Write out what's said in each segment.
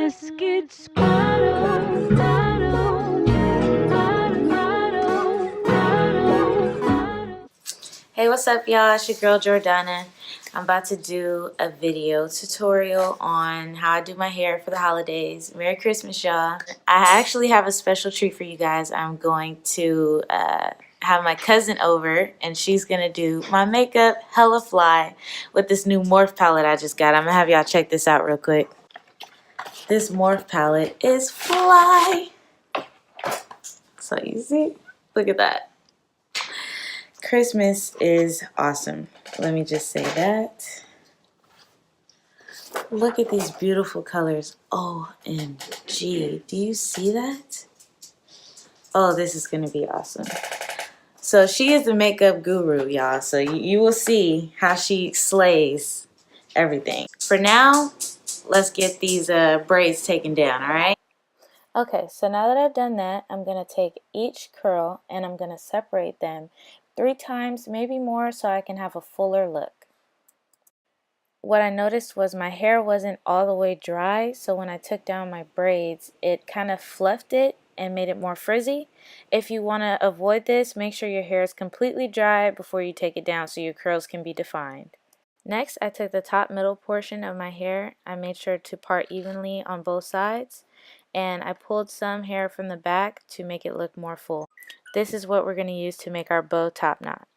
Let's get started. Hey, what's up, y'all? It's your girl Jordana. I'm about to do a video tutorial on how I do my hair for the holidays. Merry Christmas, y'all. I actually have a special treat for you guys. I'm going to have my cousin over, and she's going to do my makeup hella fly with this new Morphe palette I just got. I'm going to have y'all check this out real quick. This Morphe palette is fly. So you see? Look at that. Christmas is awesome. Let me just say that. Look at these beautiful colors. OMG. Do you see that? Oh, this is going to be awesome. So she is the makeup guru, y'all. So you will see how she slays everything. For now, let's get these braids taken down, all right? Okay, so now that I've done that, I'm going to take each curl and I'm going to separate them 3 times, maybe more, so I can have a fuller look. What I noticed was my hair wasn't all the way dry, so when I took down my braids, it kind of fluffed it and made it more frizzy. If you want to avoid this, make sure your hair is completely dry before you take it down so your curls can be defined. Next, I took the top middle portion of my hair. I made sure to part evenly on both sides, and I pulled some hair from the back to make it look more full. This is what we're going to use to make our bow top knot.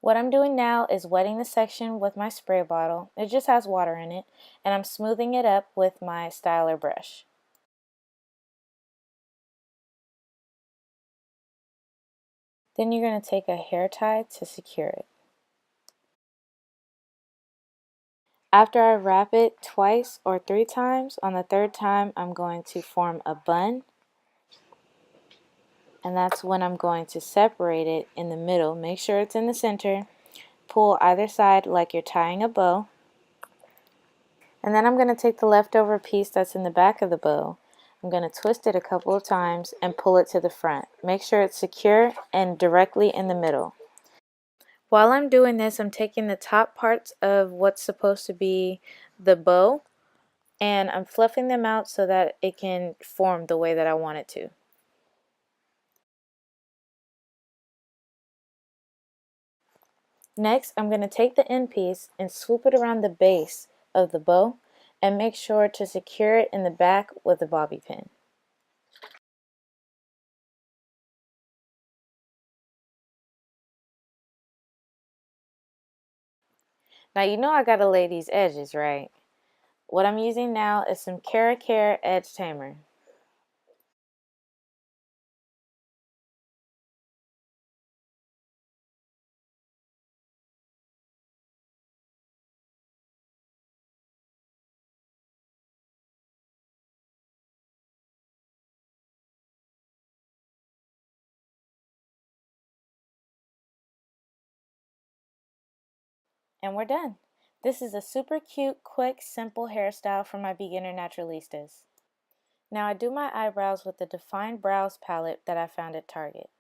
What I'm doing now is wetting the section with my spray bottle. It just has water in it, and I'm smoothing it up with my styler brush. Then you're going to take a hair tie to secure it. After I wrap it twice or 3 times, on the 3rd time I'm going to form a bun. And that's when I'm going to separate it in the middle. Make sure it's in the center. Pull either side like you're tying a bow. And then I'm going to take the leftover piece that's in the back of the bow. I'm going to twist it a couple of times and pull it to the front. Make sure it's secure and directly in the middle. While I'm doing this, I'm taking the top parts of what's supposed to be the bow and I'm fluffing them out so that it can form the way that I want it to. Next, I'm going to take the end piece and swoop it around the base of the bow and make sure to secure it in the back with a bobby pin. Now you know I gotta lay these edges, right? What I'm using now is some Cara Care Edge Tamer. And we're done. This is a super cute, quick, simple hairstyle for my beginner naturalistas. Now I do my eyebrows with the Defined Brows palette that I found at Target.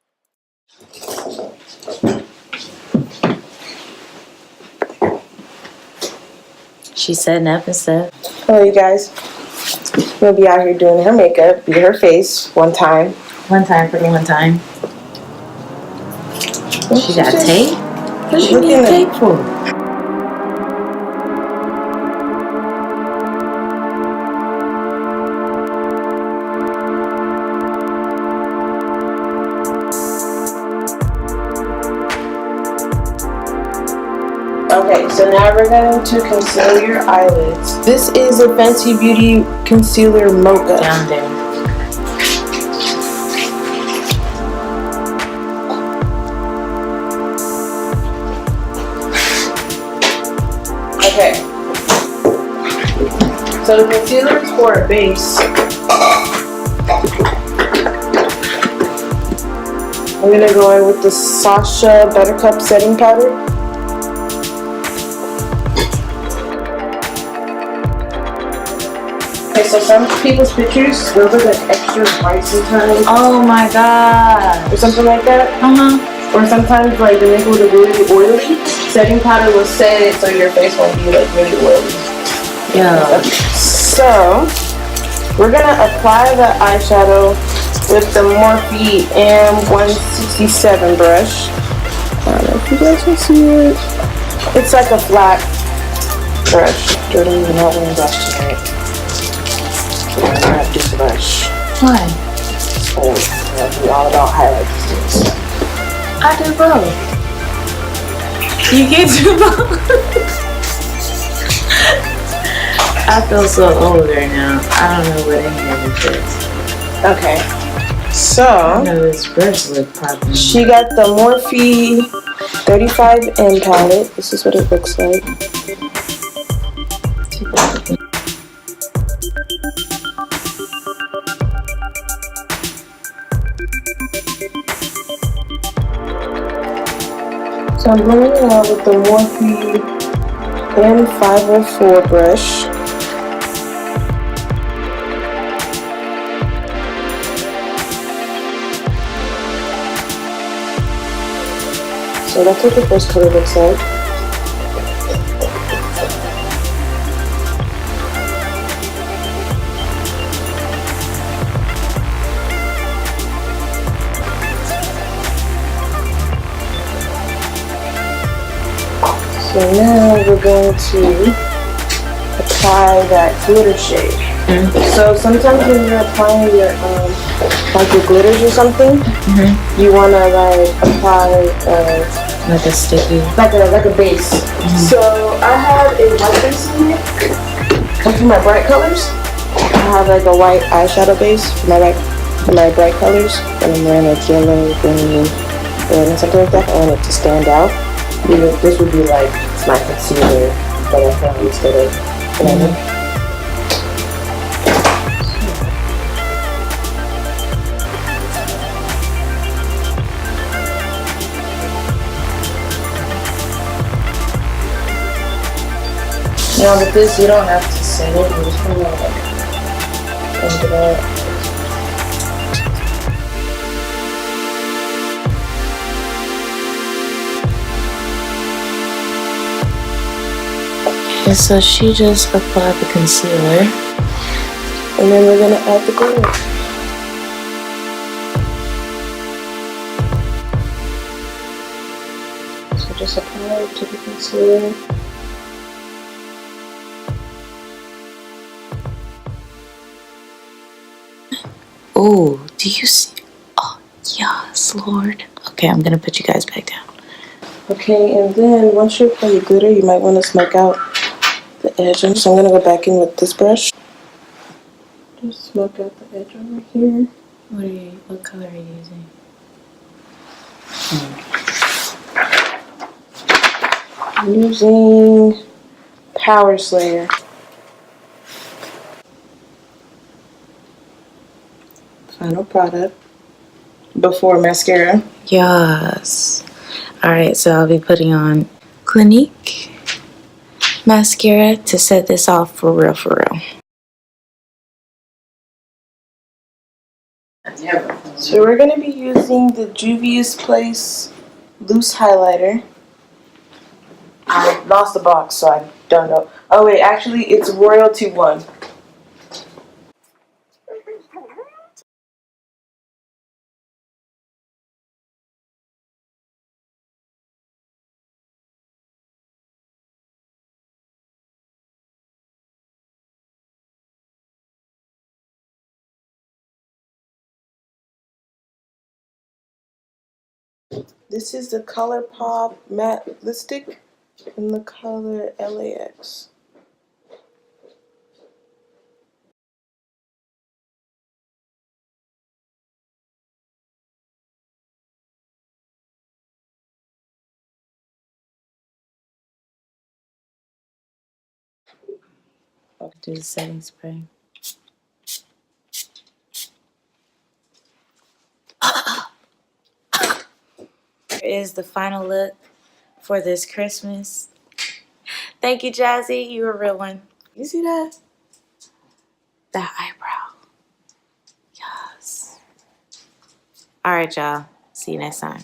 She's setting up and stuff. Hello, you guys. We'll be out here doing her makeup, be her face one time. One time, pretty one time. She got tape? What she need tape for? Okay, so now we're going to conceal your eyelids. This is a Fenty Beauty Concealer Mocha. Down there. Okay. So the concealer is for a base. I'm going to go in with the Sasha Buttercup Setting Powder. Okay, so some people's pictures, those are like extra bright sometimes. Oh my god. Or something like that. Or sometimes like the makeup will be really oily. Setting powder will set it so your face won't be like really oily. Yeah. So we're gonna apply the eyeshadow with the Morphe M167 brush. I don't know if you guys can see it. It's like a flat brush. Jordan, you're not wearing brush tonight. I'm gonna have this brush. Why? So we're all about highlights. I do both. You can do both. I feel so old right now. I don't know what any of this is. Okay. I So know this brush look popping. she got the Morphe 35M palette. This is what it looks like. So I'm blending it out with the Morphe M504 brush. So that's what the first color looks like. So now we're going to apply that glitter shade. So sometimes when you're applying your like your glitters or something, you wanna like apply Like a sticky. like a base. So I have a white base in here. And for my bright colors, I have like a white eyeshadow base for my bright colors. And I'm wearing like yellow, green, red, and something like that. I want it to stand out. This would be like my concealer that I found instead of whatever. Now with this, you don't have to set it. You just kind of like blend it out. And so she just applied the concealer. And then we're gonna add the glitter. So just apply it to the concealer. Oh, do you see? Oh, yes, Lord. Okay, I'm gonna put you guys back down. Okay, and then once you apply your glitter, you might want to smoke out the edge. So I'm gonna go back in with this brush. Just smoke out the edge over here. What color are you using? I'm using Power Slayer. Final product before mascara. Yes. Alright, so I'll be putting on Clinique mascara to set this off for real, for real. So we're gonna be using the Juvia's Place loose highlighter. I lost the box, so I don't know. Oh wait, actually it's Royalty 1. This is the ColourPop matte lipstick in the color LAX. Do the setting spray. Here is the final look for this Christmas. Thank you, Jazzy. You're a real one. You see that? That eyebrow. Yes. All right, y'all. See you next time.